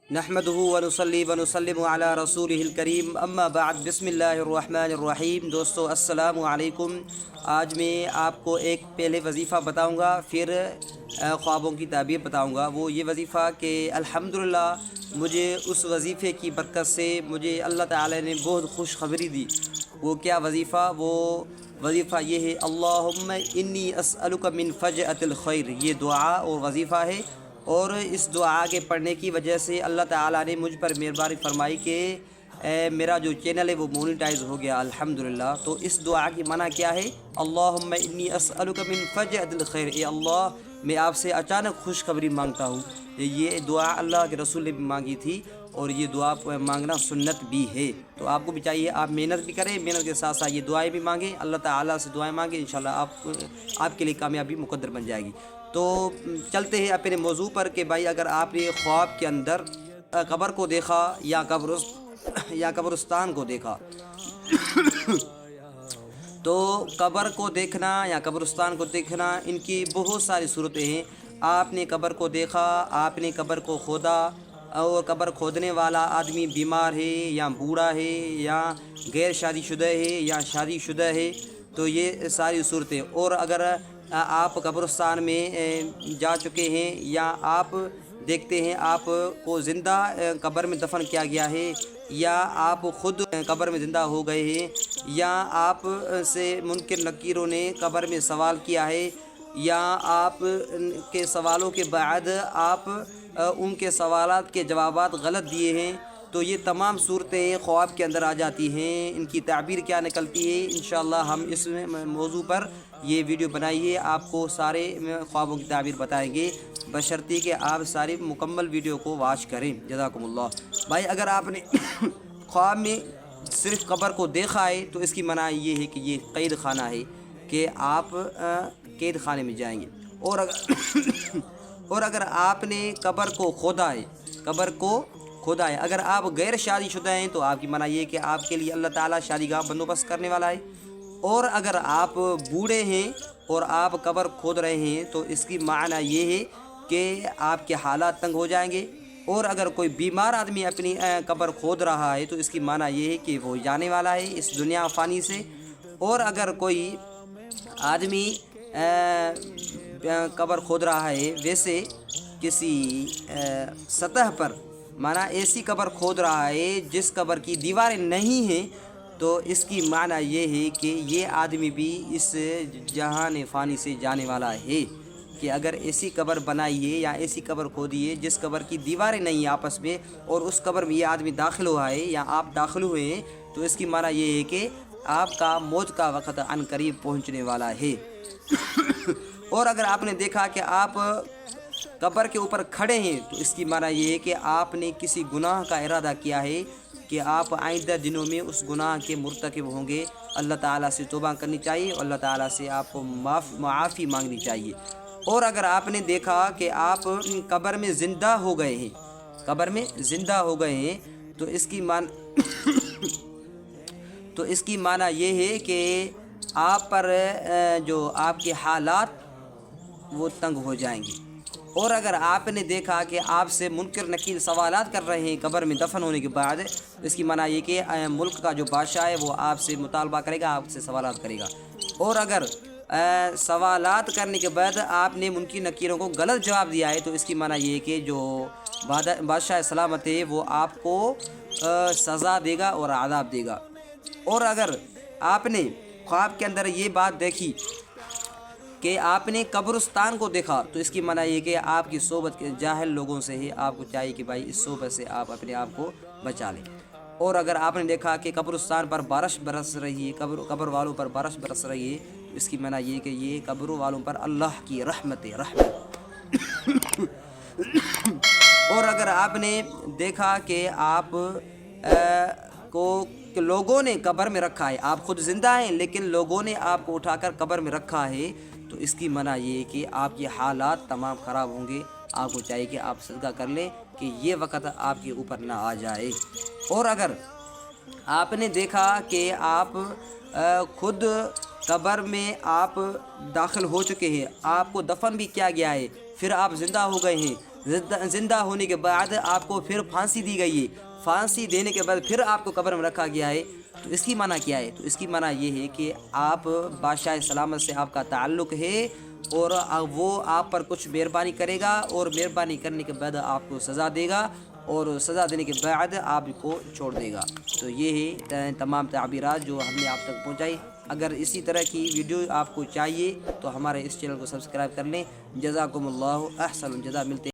नहमदुहु व नुसल्ली व नुसल्लिमु अला रसूलिहिल करीम अम्मा बाद बिस्मिल्लाहिर रहमानिर रहीम। दोस्तों अस्सलामु अलैकुम। आज मैं आपको एक पहले वजीफ़ा बताऊंगा, फिर ख्वाबों की ताबीर बताऊंगा। वो ये वजीफ़ा कि अल्हम्दुलिल्लाह मुझे उस वजीफ़े की बरकत से मुझे अल्लाह ताला ने बहुत खुशखबरी दी। वो क्या वजीफ़ा? वो वजीफ़ा ये है, अल्लाहुम्मा इन्नी अस्अलुका मिन फजअतिल खैर। ये दुआ और वजीफ़ा है, और इस दुआ के पढ़ने की वजह से अल्लाह ताला ने मुझ पर मेहरबानी फरमाई कि मेरा जो चैनल है वो मोनेटाइज हो गया अल्हम्दुलिल्लाह। तो इस दुआ की माना क्या है? अल्लाहुम्मा इन्नी अस्अलुका मिन फजअतिल खैर। ए अल्लाह, मैं आपसे अचानक खुशखबरी मांगता हूँ। ये दुआ अल्लाह के रसूल ने भी मांगी थी, और ये दुआ मांगना सुन्नत भी है। तो आपको भी चाहिए आप मेहनत भी करें, मेहनत के साथ साथ ये दुआएं भी मांगें, अल्लाह ताला से दुआएं मांगें। इंशाल्लाह आपके लिए कामयाबी मुकद्दर बन जाएगी। तो चलते हैं अपने मौजू पर कि भाई, अगर आपने ख्वाब के अंदर कब्र को देखा या कब्रिस्तान को देखा तो कब्र को देखना या कब्रिस्तान को देखना, इनकी बहुत सारी सूरतें हैं। आपने कब्र को देखा, आपने कब्र को खोदा, और कब्र खोदने वाला आदमी बीमार है या बूढ़ा है या गैर शादीशुदा है या शादीशुदा है, तो ये सारी सूरतें। और अगर आप कब्रिस्तान में जा चुके हैं या आप देखते हैं आपको ज़िंदा कब्र में दफन किया गया है, या आप ख़ुद कब्र में ज़िंदा हो गए हैं, या आप से मुनकिर नकीरों ने कब्र में सवाल किया है, या आप के सवालों के बाद आप उनके सवालात के जवाबात गलत दिए हैं, तो ये तमाम सूरतें ख्वाब के अंदर आ जाती हैं। इनकी ताबीर क्या निकलती है, इंशाअल्लाह हम इस मौजू पर ये वीडियो बनाई है, आपको सारे ख्वाबों की ताबीर बताएंगे, बशर्ते कि आप सारी मुकम्मल वीडियो को वॉच करें। जज़ाकुमुल्लाह। भाई, अगर आपने ख्वाब में सिर्फ कब्र को देखा है तो इसकी मना ये है कि ये कैद खाना है, कि आप कैद खाने में जाएंगे। और अगर आपने कब्र को खोदा है, अगर आप गैर शादीशुदा हैं तो आपकी मना ये है कि आपके लिए अल्लाह ताला शादी का बंदोबस्त करने वाला है। और अगर आप बूढ़े हैं और आप कब्र खोद रहे हैं तो इसकी माना ये है कि आपके हालात तंग हो जाएंगे। और अगर कोई बीमार आदमी अपनी कब्र खोद रहा है तो इसकी माना ये है कि वो जाने वाला है इस दुनिया फ़ानी से। और अगर कोई आदमी कब्र खोद रहा है वैसे किसी सतह पर, माना ऐसी कब्र खोद रहा है जिस कब्र की दीवारें नहीं हैं, तो इसकी माना ये है कि ये आदमी भी इस जहान फ़ानी से जाने वाला है। कि अगर ऐसी कब्र बनाई है या ऐसी कब्र खोदी है जिस कब्र की दीवारें नहीं आपस में, और उस कब्र में ये आदमी दाखिल हुआ है या आप दाखिल हुए हैं, तो इसकी माना ये है कि आपका मौत का वक़्त अनकरीब पहुंचने वाला है। और अगर आपने देखा कि आप कब्र के ऊपर खड़े हैं तो इसकी माना ये है कि आपने किसी गुनाह का इरादा किया है कि आप आइंदा दिनों में उस गुनाह के मुर्तकिब होंगे। अल्लाह ताला से तौबा करनी चाहिए, अल्लाह ताला से आपको माफ़ी मांगनी चाहिए। और अगर आपने देखा कि आप कब्र में ज़िंदा हो गए हैं, तो इसकी माना ये है कि आप पर जो आपके हालात वो तंग हो जाएंगे। और अगर आपने देखा कि आपसे मुनकिर नकीर सवालात कर रहे हैं कब्र में दफन होने के बाद, तो इसकी माना ये कि मुल्क का जो बादशाह है वो आपसे मुतालबा करेगा, आपसे सवालात करेगा। और अगर सवालात करने के बाद आपने मुनकिर नकीरों को गलत जवाब दिया है, तो इसकी माना ये है कि जो बादशाह सलामत है वो आपको सज़ा देगा और आदाब देगा। और अगर आपने ख्वाब के अंदर ये बात देखी कि आपने कब्रिस्तान को देखा, तो इसकी मना ये कि आपकी सोबत के जाहिल लोगों से है, आपको चाहिए कि भाई इस सोबत से आप अपने आप को बचा लें। और अगर आपने देखा कि कब्रिस्तान पर बारिश बरस रही है, कब्र वालों पर बारिश बरस रही है, तो इसकी मना ये कि ये कब्र वालों पर अल्लाह की रहमत है। और अगर आपने देखा कि आप को लोगों ने कब्र में रखा है, आप खुद ज़िंदा हैं लेकिन लोगों ने आपको उठाकर कब्र में रखा है, तो इसकी मना ये है कि आपके हालात तमाम ख़राब होंगे। आपको चाहिए कि आप सदका कर लें कि ये वक़्त आपके ऊपर ना आ जाए। और अगर आपने देखा कि आप खुद कब्र में आप दाखिल हो चुके हैं, आपको दफन भी किया गया है, फिर आप ज़िंदा हो गए हैं, زندہ ہونے کے بعد آپ کو پھر پھانسی دی گئی ہے، پھانسی دینے کے بعد پھر آپ کو قبر میں رکھا گیا ہے، تو اس کی معنی کیا ہے؟ تو اس کی معنی یہ ہے کہ آپ بادشاہ سلامت سے آپ کا تعلق ہے، اور وہ آپ پر کچھ مہربانی کرے گا، اور مہربانی کرنے کے بعد آپ کو سزا دے گا، اور سزا دینے کے بعد آپ کو چھوڑ دے گا۔ تو یہ ہے تمام تعبیرات جو ہم نے آپ تک پہنچائی۔ اگر اسی طرح کی ویڈیو آپ کو چاہیے تو ہمارے اس چینل کو سبسکرائب کر لیں۔ جزاکم اللہ احسن الجزا، ملتے ہیں